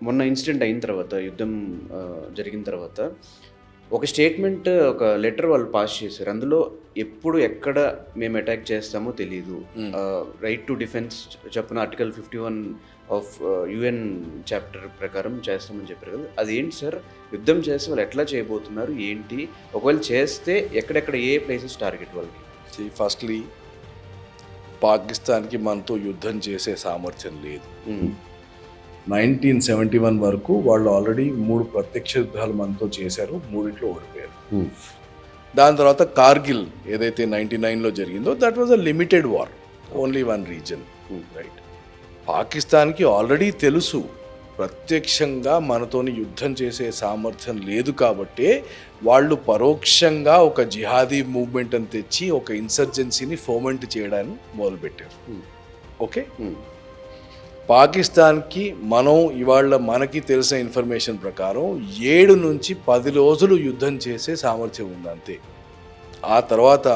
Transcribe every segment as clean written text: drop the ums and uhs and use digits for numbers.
మొన్న ఇన్సిడెంట్ అయిన తర్వాత యుద్ధం జరిగిన తర్వాత ఒక స్టేట్మెంట్, ఒక లెటర్ వాళ్ళు పాస్ చేశారు. అందులో ఎప్పుడు ఎక్కడ మేము అటాక్ చేస్తామో తెలియదు, రైట్ టు డిఫెన్స్ చెప్పిన ఆర్టికల్ 51 ఆఫ్ యుఎన్ చాప్టర్ ప్రకారం చేస్తామని చెప్పారు కదా. అది ఏంటి సార్? యుద్ధం చేస్తే వాళ్ళు ఎట్లా చేయబోతున్నారు ఏంటి? ఒకవేళ చేస్తే ఎక్కడెక్కడ ఏ ప్లేసెస్ టార్గెట్ వాళ్ళకి? ఫస్ట్లీ పాకిస్తాన్కి మనతో యుద్ధం చేసే సామర్థ్యం లేదు. 1971 వరకు వాళ్ళు ఆల్రెడీ 3 ప్రత్యక్ష యుద్ధాలు మనతో చేశారు, 3 ఓడిపోయారు. దాని తర్వాత కార్గిల్ ఏదైతే 99లో జరిగిందో that was a limited war, only 1 reason, right. పాకిస్తాన్కి ఆల్రెడీ తెలుసు ప్రత్యక్షంగా మనతోని యుద్ధం చేసే సామర్థ్యం లేదు కాబట్టే వాళ్ళు పరోక్షంగా ఒక జిహాదీ మూవ్మెంట్ అని తెచ్చి ఒక ఇన్సర్జెన్సీని ఫోమెంట్ చేయడానికి మొదలుపెట్టారు. ఓకే, పాకిస్తాన్కి మనం ఇవాళ మనకి తెలిసిన ఇన్ఫర్మేషన్ ప్రకారం 7 నుంచి 10 రోజులు యుద్ధం చేసే సామర్థ్యం ఉంది అంతే. ఆ తర్వాత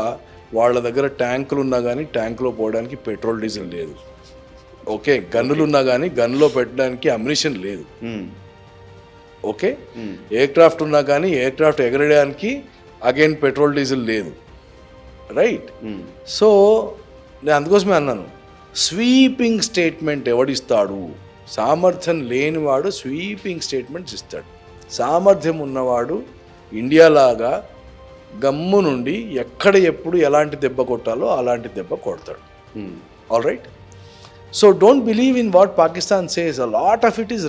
వాళ్ళ దగ్గర ట్యాంకులు ఉన్నా కానీ ట్యాంకులో పోవడానికి పెట్రోల్ డీజిల్ లేదు. ఓకే, గన్నులు ఉన్నా కానీ గన్నులో పెట్టడానికి అమ్యునిషన్ లేదు. ఓకే, ఎయిర్ క్రాఫ్ట్ ఉన్నా కానీ ఎయిర్ క్రాఫ్ట్ ఎగరడానికి అగైన్ పెట్రోల్ డీజిల్ లేదు, రైట్. సో నేను అందుకోసమే అన్నాను, స్వీపింగ్ స్టేట్మెంట్ ఎవడిస్తాడు? సామర్థ్యం లేనివాడు స్వీపింగ్ స్టేట్మెంట్స్ ఇస్తాడు. సామర్థ్యం ఉన్నవాడు ఇండియాలాగా గమ్ము నుండి ఎక్కడ ఎప్పుడు ఎలాంటి దెబ్బ కొట్టాలో అలాంటి దెబ్బ కొడతాడు. All right. So don't believe in what Pakistan says. A lot of it is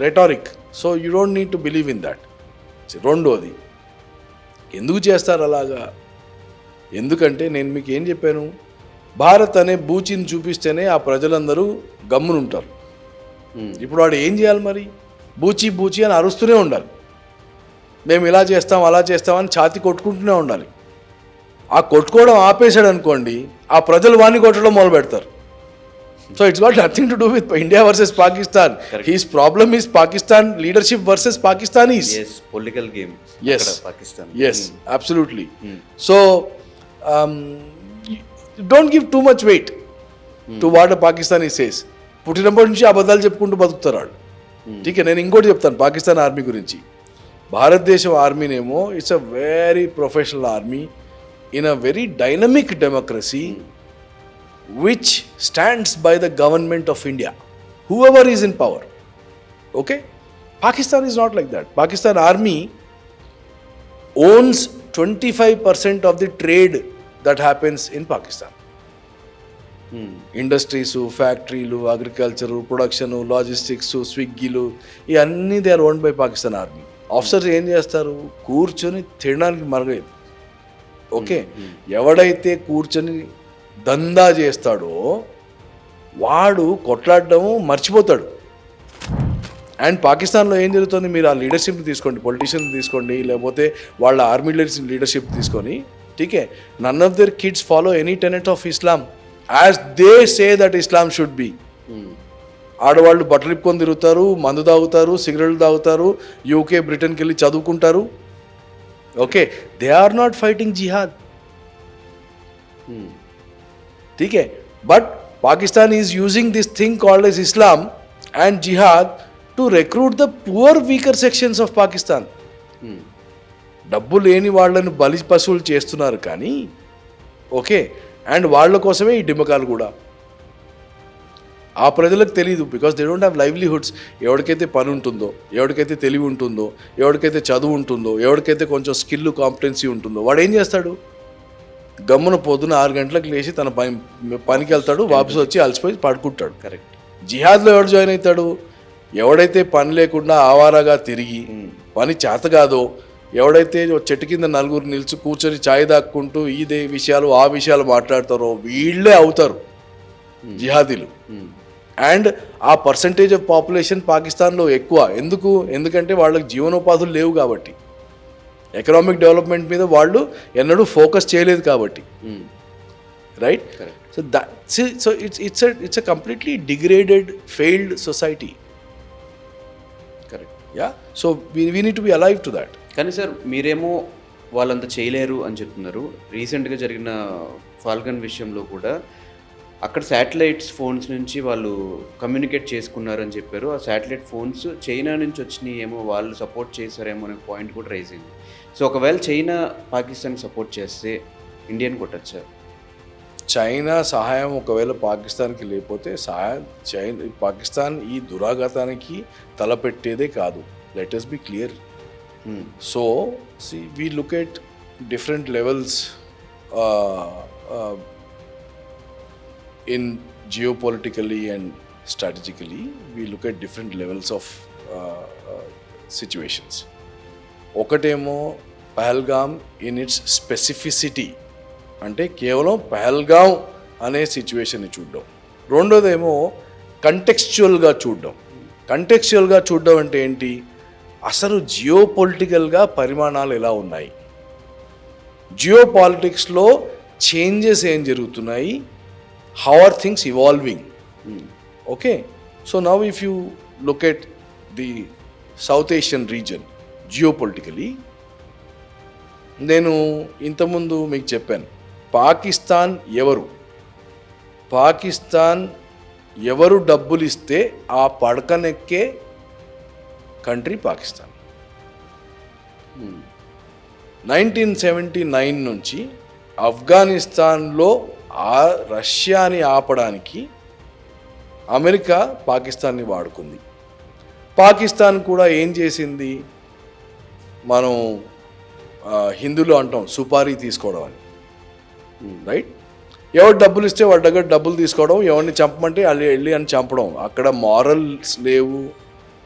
rhetoric. So you don't need to believe in that. రెండోది, ఎందుకు చేస్తారు అలాగా? ఎందుకంటే నేను మీకు ఏం చెప్పాను, భారత్ అనే బూచిని చూపిస్తేనే ఆ ప్రజలందరూ గమ్మునుంటారు. ఇప్పుడు వాడు ఏం చేయాలి మరి? బూచి బూచి అని అరుస్తూనే ఉండాలి. మేము ఇలా చేస్తాం అలా చేస్తామని ఛాతి కొట్టుకుంటూనే ఉండాలి. ఆ కొట్టుకోవడం ఆపేశాడు అనుకోండి, ఆ ప్రజలు వాడిని కొట్టడం మొదలు పెడతారు. So it's got nothing to do with India versus Pakistan. He's problem is Pakistan leadership versus Pakistanis. Political game. Yes, absolutely. So don't give too much weight to what a Pakistani says. పుట్టినప్పటి నుంచి అబద్ధాలు చెప్పుకుంటూ బతుకుతారు వాళ్ళు. ఠీకే, నేను ఇంకోటి చెప్తాను పాకిస్తాన్ ఆర్మీ గురించి. భారతదేశం ఆర్మీనేమో it's a very professional army in a very dynamic democracy which stands by the government of India, whoever is in power. Okay, Pakistan is not like that. Pakistan army owns 25% of the trade that happens in Pakistan. Industries, ఫ్యాక్టరీలు, agriculture, production, logistics, స్విగ్గీలు, ఇవన్నీ they are owned by Pakistan army. Officers ఏం చేస్తారు? కూర్చొని తినడానికి మరగలేదు. Okay, ఎవడైతే కూర్చొని దందా చేస్తాడో వాడు కొట్లాడడం మర్చిపోతాడు. అండ్ పాకిస్తాన్లో ఏం జరుగుతుంది? మీరు ఆ లీడర్షిప్ని తీసుకోండి, పొలిటీషియన్ తీసుకోండి, లేకపోతే వాళ్ళ ఆర్మీ లీడర్షిప్ తీసుకొని, ఠీకే, none of their kids follow any tenet of Islam as they say that Islam should be. ఆడవాళ్ళు బట్టలు ఇప్పుకొని తిరుగుతారు, మందు తాగుతారు, సిగరెట్లు తాగుతారు, యూకే బ్రిటన్కి వెళ్ళి చదువుకుంటారు. Okay, they are not fighting jihad. Okay, but Pakistan is using this thing called as Islam and Jihad to recruit the poor, weaker sections of Pakistan. డబ్బు లేని వాళ్ళను బలి పశువులు చేస్తున్నారు కానీ, ఓకే, అండ్ వాళ్ళ కోసమే ఈ డిమ్మకాలు కూడా. ఆ ప్రజలకు తెలియదు, because they don't have livelihoods. ఎవరికైతే పని ఉంటుందో, ఎవరికైతే తెలివి ఉంటుందో, ఎవరికైతే చదువు ఉంటుందో, ఎవరికైతే కొంచెం స్కిల్ కాంపిటెన్సీ ఉంటుందో, వాడు ఏం చేస్తాడు? గమ్మున పొద్దున 6 గంటలకు లేచి తన పనికి వెళ్తాడు, వాపసు వచ్చి అలసిపోయి పడుకుంటాడు. కరెక్ట్. జిహాద్లో ఎవడు జాయిన్ అవుతాడు? ఎవడైతే పని లేకుండా ఆవారాగా తిరిగి పని చేత కాదో, ఎవడైతే చెట్టు కింద నలుగురు నిలిచి కూర్చొని ఛాయ్ దాక్కుంటూ ఇదే విషయాలు ఆ విషయాలు మాట్లాడతారో వీళ్ళే అవుతారు జిహాదీలు. అండ్ ఆ పర్సంటేజ్ ఆఫ్ పాపులేషన్ పాకిస్తాన్లో ఎక్కువ. ఎందుకంటే వాళ్ళకి జీవనోపాధులు లేవు కాబట్టి, ఎకనామిక్ డెవలప్మెంట్ మీద వాళ్ళు ఎన్నడూ ఫోకస్ చేయలేదు కాబట్టి, right. So it's a completely degraded, failed society. Correct. Yeah, so we need to be alive to that. కానీ సార్ మీరేమో వాళ్ళంతా చేయలేరు అని చెప్తున్నారు. రీసెంట్గా జరిగిన ఫాల్కన్ విషయంలో కూడా అక్కడ శాటిలైట్స్ ఫోన్స్ నుంచి వాళ్ళు కమ్యూనికేట్ చేసుకున్నారని చెప్పారు. ఆ శాటిలైట్ ఫోన్స్ చైనా నుంచి వచ్చినాయి ఏమో, వాళ్ళు సపోర్ట్ చేశారేమో అనే పాయింట్ కూడా రైజ్ అయింది. సో ఒకవేళ చైనా పాకిస్తాన్కి సపోర్ట్ చేస్తే ఇండియన్ కొట్టచ్చా? చైనా సహాయం ఒకవేళ పాకిస్తాన్కి లేకపోతే పాకిస్తాన్ ఈ దురాఘాతానికి తలపెట్టేదే కాదు. Let us be clear. So we look at different levels in geopolitically and strategically. We look at different levels of situations. ఒకటేమో పహల్గామ్ ఇన్ ఇట్స్ స్పెసిఫిసిటీ, అంటే కేవలం పహల్గామ్ అనే సిచ్యువేషన్ని చూడడం. రెండోదేమో కంటెక్స్చువల్గా చూడడం. కంటెక్స్చువల్గా చూడడం అంటే ఏంటి, అసలు జియోపొలిటికల్గా పరిమాణాలు ఎలా ఉన్నాయి, జియోపాలిటిక్స్లో చేంజెస్ ఏం జరుగుతున్నాయి, how are things evolving. Okay, so now if you look at the South Asian region geopolitically, నేను ఇంతకుముందు మీకు చెప్పాను, పాకిస్తాన్ ఎవరు డబ్బులు ఇస్తే ఆ పడకనెక్కే కంట్రీ పాకిస్తాన్. 1979 నుంచి ఆఫ్ఘనిస్తాన్లో రష్యాని ఆపడానికి అమెరికా పాకిస్తాన్ని వాడుకుంది. పాకిస్తాన్ కూడా ఏం చేసింది, మనం హిందీలో అంటాం సుపారీ తీసుకోవడం అని, రైట్? ఎవరు డబ్బులు ఇస్తే వాడి దగ్గర డబ్బులు తీసుకోవడం, ఎవరిని చంపమంటే వెళ్ళి అని చంపడం. అక్కడ మారల్స్ లేవు,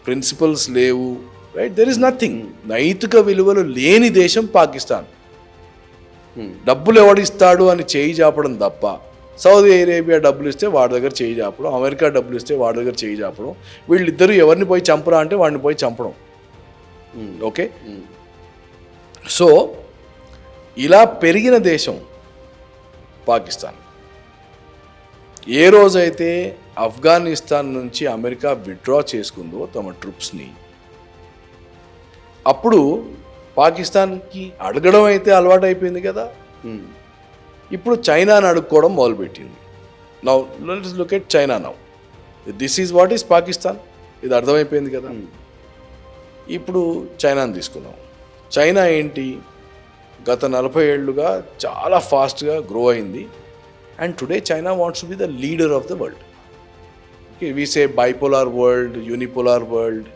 ప్రిన్సిపల్స్ లేవు, రైట్? There is nothing. నైతిక విలువలు లేని దేశం పాకిస్తాన్. డబ్బులు ఎవడిస్తాడు అని చేయి చాపడం తప్ప, సౌదీ అరేబియా డబ్బులు ఇస్తే వాడి దగ్గర చేయి చాపడం, అమెరికా డబ్బులు ఇస్తే వాడి దగ్గర చేయి చాపడం, వీళ్ళిద్దరూ ఎవరిని పోయి చంపరా అంటే వాడిని పోయి చంపడం. ఓకే, సో ఇలా పెరిగిన దేశం పాకిస్తాన్. ఏ రోజైతే ఆఫ్ఘనిస్తాన్ నుంచి అమెరికా విత్డ్రా చేసుకుందో తమ ట్రూప్స్ని, అప్పుడు పాకిస్తాన్కి అడగడం అయితే అలవాటు అయిపోయింది కదా, ఇప్పుడు చైనాని అడుక్కోవడం మొదలుపెట్టింది. Now let's look at China. Now this is what is Pakistan. ఇది అర్థమైపోయింది కదా. ఇప్పుడు చైనాని తీసుకుందాం. చైనా ఏంటి, గత 40 ఏళ్ళుగా చాలా ఫాస్ట్గా గ్రో అయింది. And today China wants to be the leader of the world. Okay, we say bipolar world, unipolar world.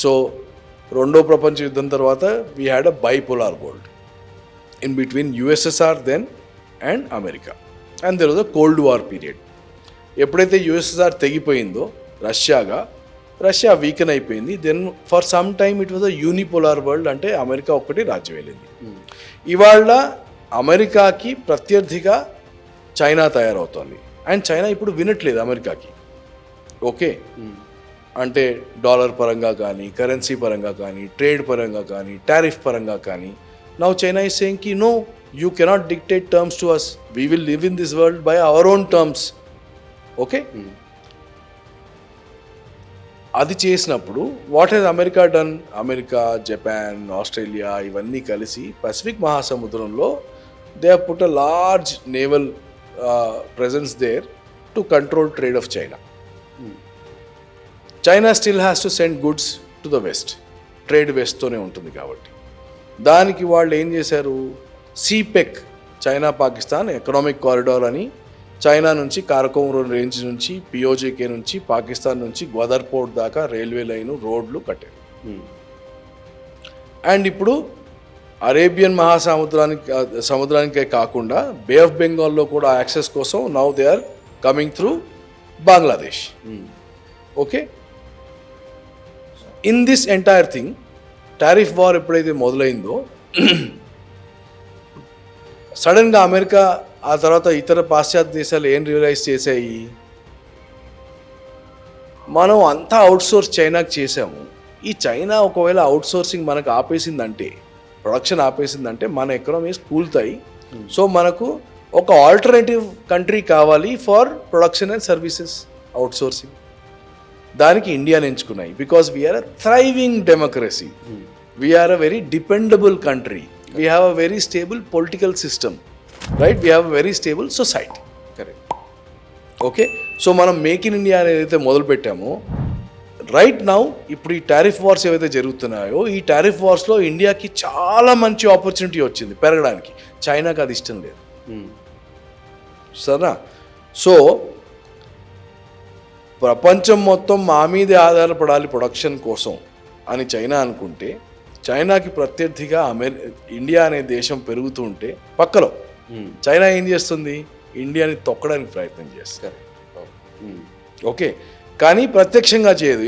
So రెండో ప్రపంచ యుద్ధం తర్వాత we had a bipolar world in between USSR then and America. And there was a cold war period. ఎప్పుడైతే USSR తెగిపోయిందో Russia weaken అయిపోయింది. Then for some time it was a unipolar world, అంటే America ఒక్కటి రాజ్యం వెళ్ళింది. ఇవాళ అమెరికాకి ప్రత్యర్థిగా చైనా తయారవుతోంది. అండ్ చైనా ఇప్పుడు వినట్లేదు అమెరికాకి. ఓకే, అంటే డాలర్ పరంగా కానీ, కరెన్సీ పరంగా కానీ, ట్రేడ్ పరంగా కానీ, టారిఫ్ పరంగా కానీ. నౌ చైనా ఈస్ సేయింగ్ కి no, you cannot dictate terms to us, we will live in this world by our own terms. Okay, అది చేసినప్పుడు what has America done? America, Japan, Australia ఇవన్నీ కలిసి Pacific మహాసముద్రంలో they have put a large naval presence there to control trade of China. China still has to send goods to the west. Trade వెస్ట్తోనే ఉంటుంది కాబట్టి దానికి వాళ్ళు ఏం చేశారు, CPEC, China Pakistan economic corridor అని, చైనా నుంచి కారకోరం రేంజ్ నుంచి పిఓజేకే నుంచి పాకిస్తాన్ నుంచి గ్వాదర్ పోర్ట్ దాకా రైల్వే లైను, రోడ్లు కట్టారు. అండ్ ఇప్పుడు అరేబియన్ సముద్రానికే కాకుండా బే ఆఫ్ బెంగాల్లో కూడా యాక్సెస్ కోసం now they are coming through Bangladesh. Okay, in this entire thing tariff war ఎప్పుడైతే మొదలైందో సడన్గా అమెరికా ఆ తర్వాత ఇతర పాశ్చాత్య దేశాలు ఏం రియలైజ్ చేశాయి, మనం అంతా అవుట్సోర్స్ చైనాకి చేసాము. ఈ చైనా ఒకవేళ అవుట్సోర్సింగ్ మనకు ఆపేసిందంటే, ప్రొడక్షన్ ఆపేసిందంటే మన ఎకనామీస్ కూలుతాయి. సో మనకు ఒక ఆల్టర్నేటివ్ కంట్రీ కావాలి for production and services outsourcing. దానికి ఇండియాని ఎంచుకున్నాయి. Because we are a thriving democracy, we are a very dependable country, we have a very stable political system, right? We have a very stable society. Correct. Okay, so మనం make in India అనేది ఏదైతే మొదలు పెట్టామో right now ఇప్పుడు ఈ tariff wars ఏవైతే జరుగుతున్నాయో ఈ టారిఫ్ వార్స్లో ఇండియాకి చాలా మంచి ఆపర్చునిటీ వచ్చింది పెరగడానికి. చైనాకి అది ఇష్టం లేదు. సరేనా? సో ప్రపంచం మొత్తం మా మీదే ఆధారపడాలి ప్రొడక్షన్ కోసం అని చైనా అనుకుంటే, చైనాకి ప్రత్యర్థిగా ఇండియా అనే దేశం పెరుగుతూ ఉంటే పక్కలో చైనా ఏం చేస్తుంది? ఇండియాని తొక్కడానికి ప్రయత్నం చేస్తారు. ఓకే, కానీ ప్రత్యక్షంగా చేయదు.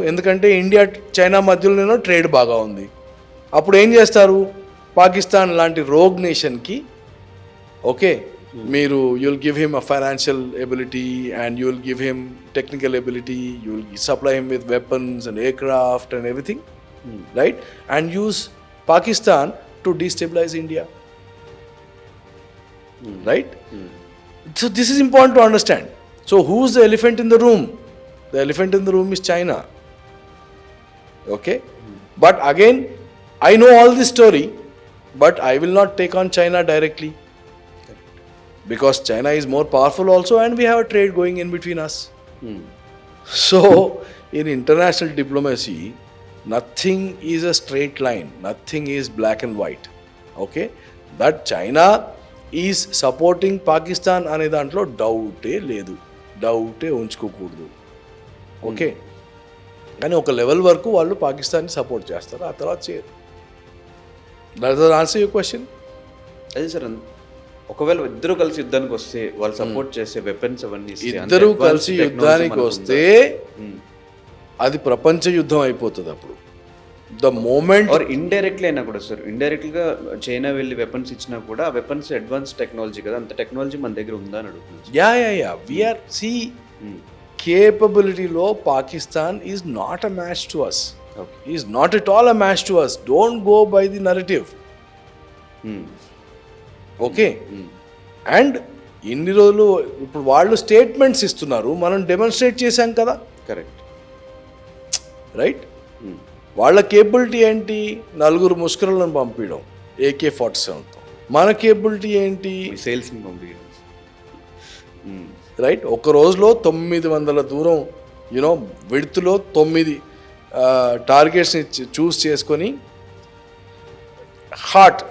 ఎందుకంటే ఇండియా చైనా మధ్యలోనేనో ట్రేడ్ బాగా ఉంది. అప్పుడు ఏం చేస్తారు? పాకిస్తాన్ లాంటి రోగ్ నేషన్కి ఓకే మీరు you'll give him a financial ability and you'll give him technical ability, you'll supply him with weapons and aircraft and everything, right? And use Pakistan to destabilise India, right? So this is important to understand. So who's the elephant in the room? The elephant in the room is China. Okay? But again, I know all this story, but I will not take on China directly. Because China is more powerful also and we have a trade going in between us. So in international diplomacy, nothing is a straight line. Nothing is black and white. Okay? That China is supporting Pakistan అనే దాంట్లో డౌటే ఉంచుకోకూడదు. Okay, కానీ ఒక level వరకు వాళ్ళు పాకిస్తాన్ని support చేస్తారు, ఆ తర్వాత చేయరు. That answer your question. అదే సార్, ఒకవేళ ఇద్దరు కలిసి యుద్ధానికి వస్తే వాళ్ళు సపోర్ట్ చేసే వెపన్స్ అవన్నీ ఇద్దరు కలిసి యుద్ధానికి వస్తే అది ప్రపంచ యుద్ధం అయిపోతుంది. అప్పుడు ద మూమెంట్ ఆర్ ఇండైరెక్ట్లీ అయినా కూడా సార్, ఇండైరెక్ట్గా చైనా వెళ్ళి వెపన్స్ ఇచ్చినా కూడా ఆ వెపన్స్ అడ్వాన్స్ టెక్నాలజీ కదా, అంత టెక్నాలజీ మన దగ్గర ఉందా అని అడుగుతున్నాను. యా వీఆర్ సి కేపబిలిటీలో Pakistan is not a match to us. Is not at all a match to us. Don't go by the narrative. Okay, and ఇన్ని రోజులు ఇప్పుడు వాళ్ళు స్టేట్మెంట్స్ ఇస్తున్నారు, మనం డెమాన్స్ట్రేట్ చేశాం కదా. Correct, right? వాళ్ళ కేబిలిటీ ఏంటి? 4 ముష్కరులను పంపించడం AK-47తో. మన కేబిలిటీ ఏంటి? సేల్స్ని పంపించడం. రైట్, ఒక రోజులో 900 దూరం విడ్త్లో 9 టార్గెట్స్ని చూస్ చేసుకొని heart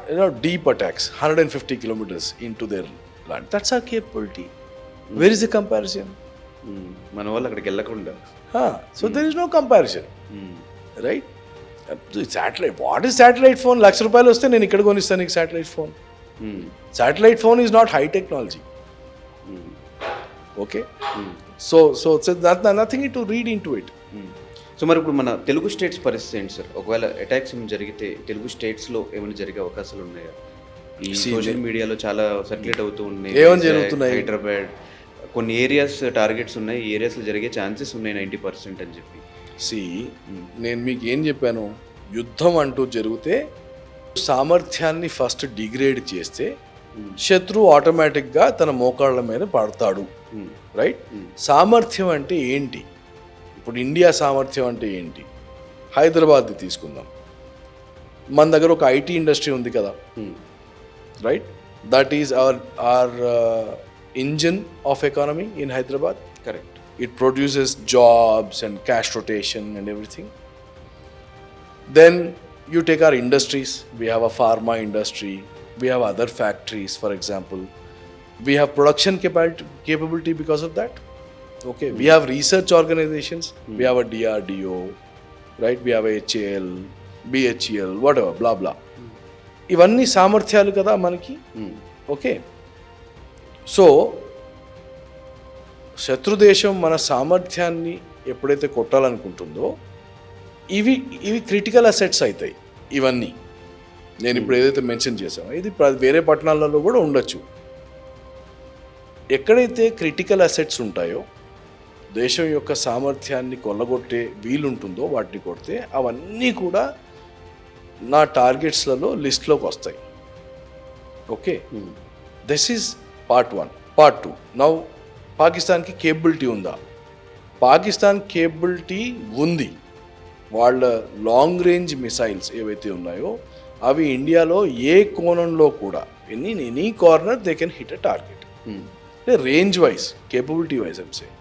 deep attacks 150 kilometers into their land. That's our capability. Where is the comparison? మన వాళ్ళు అక్కడికి వెళ్ళకుండా. So there is no comparison. Right? Satellite, what is satellite phone? ₹1,00,000 వస్తే నేను ఇక్కడ కొనిస్తాను నీకు satellite phone. Satellite phone is not high technology. Okay, so nothing to read in to it. So మరి ఇప్పుడు మన తెలుగు స్టేట్స్ పరిస్థితి ఏంటి సార్? ఒకవేళ అటాక్స్ జరిగితే తెలుగు స్టేట్స్లో ఏమైనా జరిగే అవకాశాలు ఉన్నాయా? ఈ సోషల్ మీడియాలో చాలా సర్క్యులేట్ అవుతూ ఉన్నాయి, ఏమైనా జరుగుతున్నాయి. హైదరాబాద్ కొన్ని ఏరియాస్ టార్గెట్స్ ఉన్నాయి, ఈ ఏరియాస్లో జరిగే ఛాన్సెస్ ఉన్నాయి 90% అని చెప్పి. నేను మీకు ఏం చెప్పాను? యుద్ధం అంటూ జరిగితే సామర్థ్యాన్ని ఫస్ట్ డిగ్రేడ్ చేస్తే శత్రువు ఆటోమేటిక్గా తన మోకాళ్ళ మీద పడతాడు. రైట్? సామర్థ్యం అంటే ఏంటి? ఇప్పుడు ఇండియా సామర్థ్యం అంటే ఏంటి? హైదరాబాద్ని తీసుకుందాం. మన దగ్గర ఒక ఐటీ ఇండస్ట్రీ ఉంది కదా, right? That is our engine of economy in Hyderabad. Correct. It produces jobs and cash rotation and everything. Then you take our industries. We have a pharma industry. We have other factories, for example. We have production capability because of that. Okay. We have research organizations. We have a DRDO, right? We have a HAL, BHEL, whatever, blah, blah. ఇవన్నీ సామర్థ్యాలు కదా మనకి. Okay, so శత్రుదేశం మన సామర్థ్యాన్ని ఎప్పుడైతే కొట్టాలనుకుంటుందో ఇవి critical assets అవుతాయి. ఇవన్నీ నేను ఇప్పుడు ఏదైతే మెన్షన్ చేశానో ఇది వేరే పట్టణాలలో కూడా ఉండొచ్చు. ఎక్కడైతే క్రిటికల్ అసెట్స్ ఉంటాయో, దేశం యొక్క సామర్థ్యాన్ని కొల్లగొట్టే వీలుంటుందో వాటిని కొడితే అవన్నీ కూడా నా టార్గెట్స్లలో లిస్ట్లోకి వస్తాయి. Okay, this is part 1. Part 2, now పాకిస్తాన్కి కేబిలిటీ ఉందా? పాకిస్తాన్ కేబిలిటీ ఉంది. వాళ్ళ లాంగ్ రేంజ్ మిసైల్స్ ఏవైతే ఉన్నాయో అవి ఇండియాలో ఏ కోణంలో కూడా any corner they can hit a target. range wise, capability wise, I'm saying.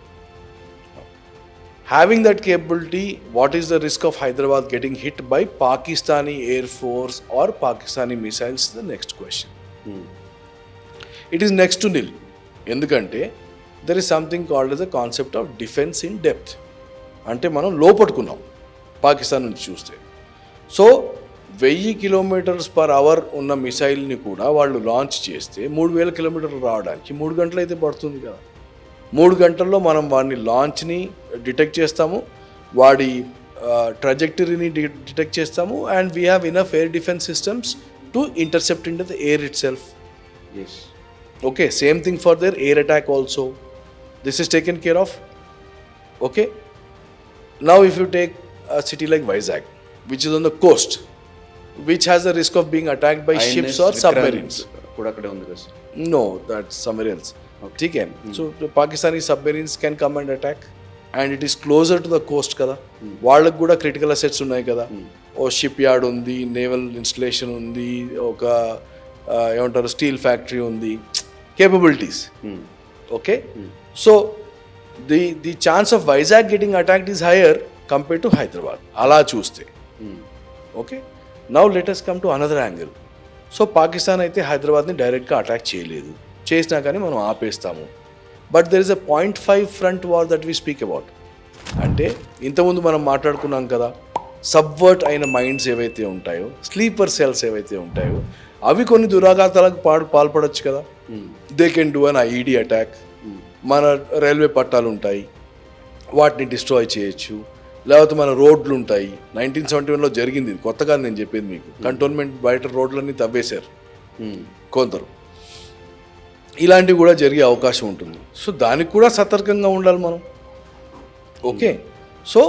Having that capability, what is the risk of Hyderabad getting hit by Pakistani Air Force or Pakistani missiles is the next question. It is next to nil. ఎందుకంటే there is something called as a concept of defense in depth. అంటే మనం లోపట్టుకున్నాం పాకిస్తాన్ నుంచి చూస్తే. So 1000 km/h ఉన్న మిసైల్ని కూడా వాళ్ళు launch చేస్తే 3000 కిలోమీటర్లు రావడానికి 3 గంటలు అయితే పడుతుంది కదా. 3 గంటల్లో మనం వాడిని లాంచ్ని డిటెక్ట్ చేస్తాము, వాడి ట్రజెక్టరీని డిటెక్ట్ చేస్తాము, and we have enough air defence systems to intercept in the air itself. Yes. Okay, same thing for their air attack also. This is taken care of. Okay. Now if you take a city like Vizag, which is on the coast, which has the risk of being attacked by ships or submarines. కూడా అక్కడే ఉంది కదా sir. No, that's somewhere else. Okay. So the Pakistani submarines can come and attack, and it is closer to the coast కదా. వాళ్ళకి కూడా critical assets ఉన్నాయి కదా. ఓ ship yard ఉంది, నేవల్ ఇన్స్టలేషన్ ఉంది, ఒక ఏమంటారు స్టీల్ ఫ్యాక్టరీ ఉంది, capabilities. Okay. So the chance of Vizag getting attacked is higher compared to Hyderabad. Ala చూస్తే. Okay. Now let us come to another angle. So Pakistan అయితే హైదరాబాద్ని డైరెక్ట్గా అటాక్ చేయలేదు, చేసినా కానీ మనం ఆపేస్తాము. But there is a 0.5 front war that we speak about. అంటే ఇంతకుముందు మనం మాట్లాడుకున్నాం కదా, సబ్వర్ట్ అయిన మైండ్స్ ఏవైతే ఉంటాయో, స్లీపర్ సెల్స్ ఏవైతే ఉంటాయో, అవి కొన్ని దురాఘాతాలకు పాల్పడవచ్చు కదా. They can do an IED attack. మన రైల్వే పట్టాలు ఉంటాయి, వాటిని డిస్ట్రాయ్ చేయొచ్చు. లేకపోతే మన రోడ్లు ఉంటాయి. 1971లో జరిగింది, కొత్తగా నేను చెప్పేది మీకు. కంటోన్మెంట్ బయట రోడ్లన్నీ తవ్వేశారు కొందరు. ఇలాంటివి కూడా జరిగే అవకాశం ఉంటుంది. సో దానికి కూడా సతర్కంగా ఉండాలి మనం. Okay. So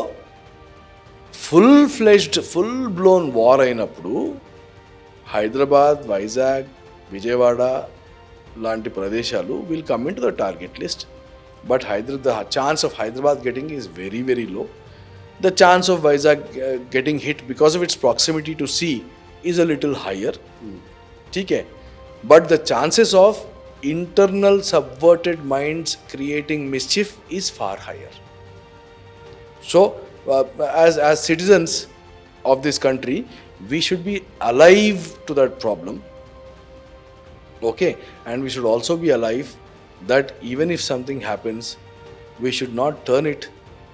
full blown war అయినప్పుడు హైదరాబాద్, వైజాగ్, విజయవాడ లాంటి ప్రదేశాలు will come in to the target list. But the chance of Hyderabad getting is very very low. The chance of Vizag getting hit because of its proximity to sea is a little higher. Okay. But the chances of internal subverted minds creating mischief is far higher. So, as citizens of this country, we should be alive to that problem. Okay. And we should also be alive that even if something happens, we should not turn it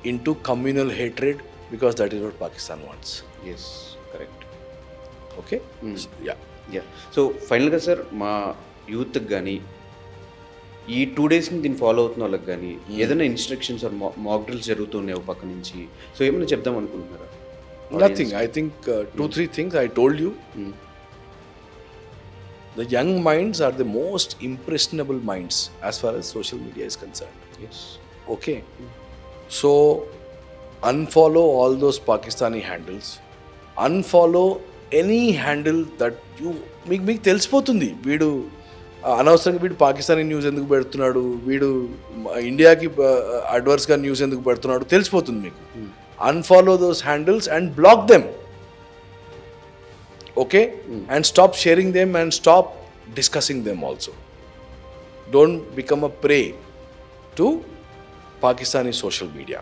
into communal hatred, because that is what Pakistan wants. Yes, correct. Okay. Yeah. So ఫైనల్గా sir, మా యూత్కి కానీ ఈ 2 days దీన్ని follow అవుతున్న వాళ్ళకి కానీ ఏదైనా ఇన్స్ట్రక్షన్స్ ఆర్ మాక్ డ్రిల్స్ జరుగుతున్నాయి ఒక పక్క నుంచి, సో ఏమైనా చెప్దాం అనుకుంటున్నారా? Nothing. I think 2-3 things I told you. The young minds are the most impressionable minds as far as social media is concerned. Yes. Okay. So unfollow all those Pakistani handles. Unfollow any handle that మీకు తెలిసిపోతుంది, వీడు అనవసరంగా వీడు Pakistani news ఎందుకు పెడుతున్నాడు, వీడు ఇండియాకి అడ్వర్స్గా news ఎందుకు పెడుతున్నాడు తెలిసిపోతుంది మీకు. Unfollow those handles and block them. Okay. And stop sharing them and stop discussing them also. Don't become a prey to Pakistani social media.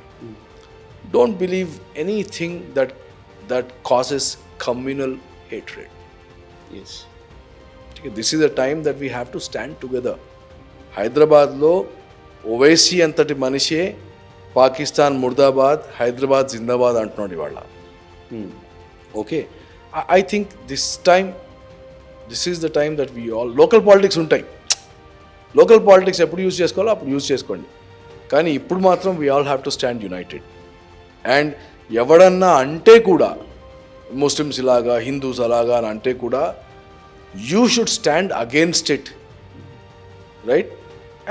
Don't believe anything that causes communal hatred. Yes. This is the time that we have to stand together. హైదరాబాద్లో ఓవైసీ అంతటి మనిషే పాకిస్తాన్ ముర్దాబాద్, హైదరాబాద్ జిందాబాద్ అంటున్నాడు ఇవాళ. Okay. I think this is the time that we all, local politics ఉంటాయి, local politics ఎప్పుడు use చేసుకోవాలో అప్పుడు use చేసుకోండి. కానీ ఇప్పుడు మాత్రం we all have to stand United. And ఎవడన్నా అంటే కూడా ముస్లిమ్స్ ఇలాగా, హిందూస్ అలాగా అని అంటే కూడా you should stand against it, right?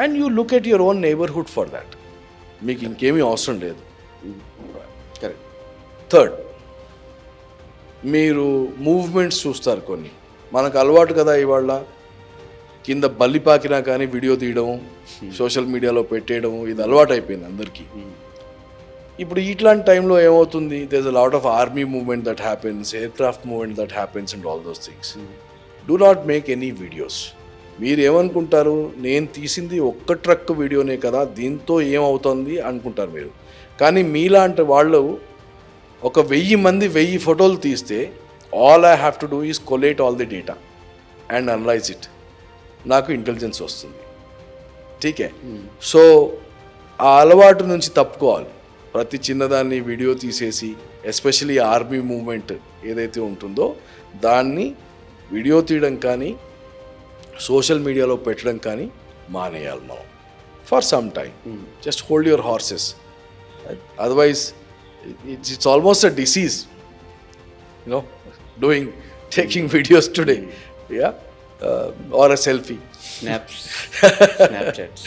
And you look at your own neighbourhood for that. మీకు ఇంకేమీ అవసరం లేదు. కరెక్ట్. థర్డ్, మీరు మూవ్మెంట్స్ చూస్తారు కొన్ని, మనకు అలవాటు కదా ఇవాళ కింద బల్లి పాకినా కానీ వీడియో తీయడం, సోషల్ మీడియాలో పెట్టేయడం, ఇది అలవాటు అయిపోయింది అందరికీ. ఇప్పుడు ఇట్లాంటి టైంలో ఏమవుతుంది, there is a lot of army movement that happens, aircraft movement that happens and all those things. Do not make any videos. మీరు ఏమనుకుంటారు, నేను తీసింది ఒక్క ట్రక్ వీడియోనే కదా, దీంతో ఏమవుతుంది అనుకుంటారు మీరు. కానీ మీలాంటి వాళ్ళు ఒక 1000 మంది 1000 ఫోటోలు తీస్తే all I have to do is collate all the data and analyse it. నాకు ఇంటెలిజెన్స్ వస్తుంది. ఠీకే. సో ఆ అలవాటు నుంచి తప్పుకోవాలి. ప్రతి చిన్నదాన్ని వీడియో తీసేసి, ఎస్పెషలీ ఆర్మీ మూవ్మెంట్ ఏదైతే ఉంటుందో దాన్ని వీడియో తీయడం కానీ సోషల్ మీడియాలో పెట్టడం కానీ మానేయాలి మనం for some time. Just hold your horses. Otherwise it's almost a disease, taking videos today, or a selfie, Snapchats.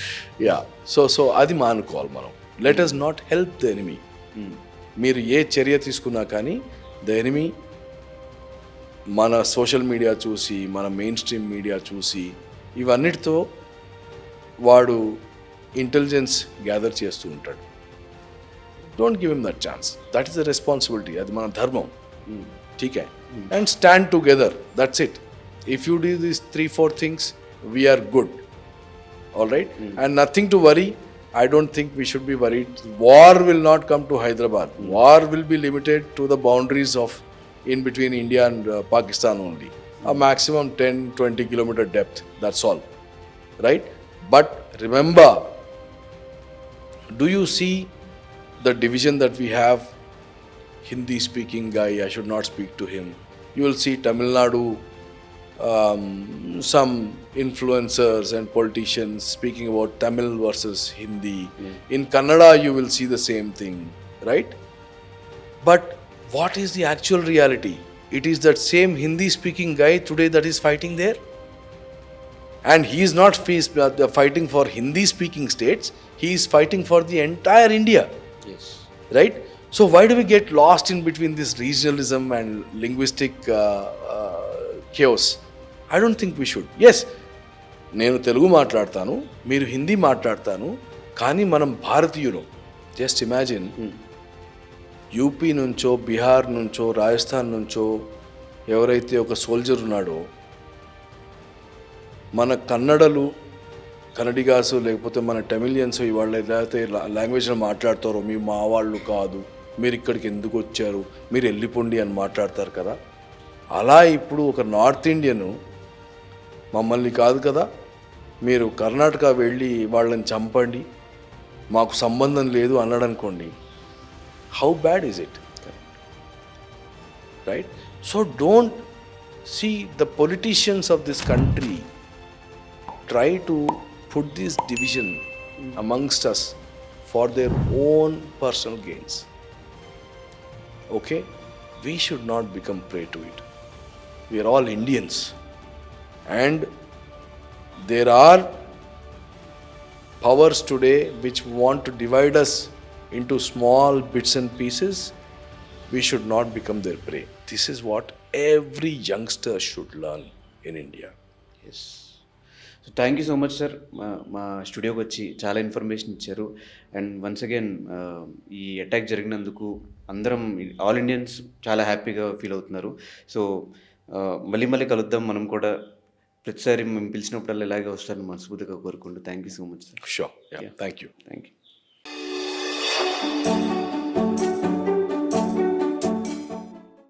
So అది మానుకోవాలి మనం. Let us not help the enemy. మీరు ఏ చర్య తీసుకున్నా కానీ ద ఎనిమీ మన సోషల్ మీడియా చూసి, మన మెయిన్ స్ట్రీమ్ మీడియా చూసి, ఇవన్నిటితో వాడు ఇంటెలిజెన్స్ గ్యాదర్ చేస్తూ ఉంటాడు. Don't give him that chance. That is the responsibility. అది మన ధర్మం. ఠీకే. And stand together. That's it. If you do these 3-4 things, we are good. All right? And nothing to worry. I don't think we should be worried. War will not come to Hyderabad. War will be limited to the boundaries of in between India and Pakistan only. A maximum 10-20 kilometer depth. That's all. Right? But remember, do you see the division that we have? Hindi speaking guy, I should not speak to him. You will see Tamil Nadu, some influencers and politicians speaking about Tamil versus Hindi. In Kannada you will see the same thing, right? But what is the actual reality? It is that same Hindi speaking guy today that is fighting there. And he is not fighting for Hindi speaking states, he is fighting for the entire India. Yes. Right? So why do we get lost in between this regionalism and linguistic chaos? I don't think we should. Yes, నేను తెలుగు మాట్లాడతాను, మీరు హిందీ మాట్లాడతాను, కానీ మనం భారతీయులం. Just imagine, UP నుంచో, బీహార్ నుంచో, రాజస్థాన్ నుంచో ఎవరైతే ఒక సోల్జర్ ఉన్నాడో, మన కన్నడిగాసు లేకపోతే మన టమిలియన్స్ ఇవాళ ఏదైతే లాంగ్వేజ్లో మాట్లాడతారో, మీ మా వాళ్ళు కాదు, మీరు ఇక్కడికి ఎందుకు వచ్చారు, మీరు వెళ్ళిపోండి అని మాట్లాడతారు కదా. అలా ఇప్పుడు ఒక నార్త్ ఇండియను మమ్మల్ని కాదు కదా, మీరు కర్ణాటక వెళ్ళి వాళ్ళని చంపండి, మాకు సంబంధం లేదు అన్నాడనుకోండి, how bad is it? Right? So don't see the politicians of this country try to put this division amongst us for their own personal gains. Okay? We should not become prey to it. We are all Indians. And there are powers today which want to divide us into small bits and pieces. We should not become their prey. This is what every youngster should learn in India. Yes. So thank you so much sir, మా స్టూడియోకి వచ్చి చాలా information ఇచ్చారు. And once again ఈ attack జరిగినందుకు అందరం all Indians చాలా హ్యాపీగా feel అవుతున్నారు. సో మళ్ళీ మళ్ళీ కలుద్దాం మనం కూడా. ప్రతిసారి మేము పిలిచినప్పుడల్లా ఇలాగే వస్తారని మనస్ఫూర్తిగా కోరుకుంటూ thank you so much sir. Sure. Yeah. Thank you. Thank you.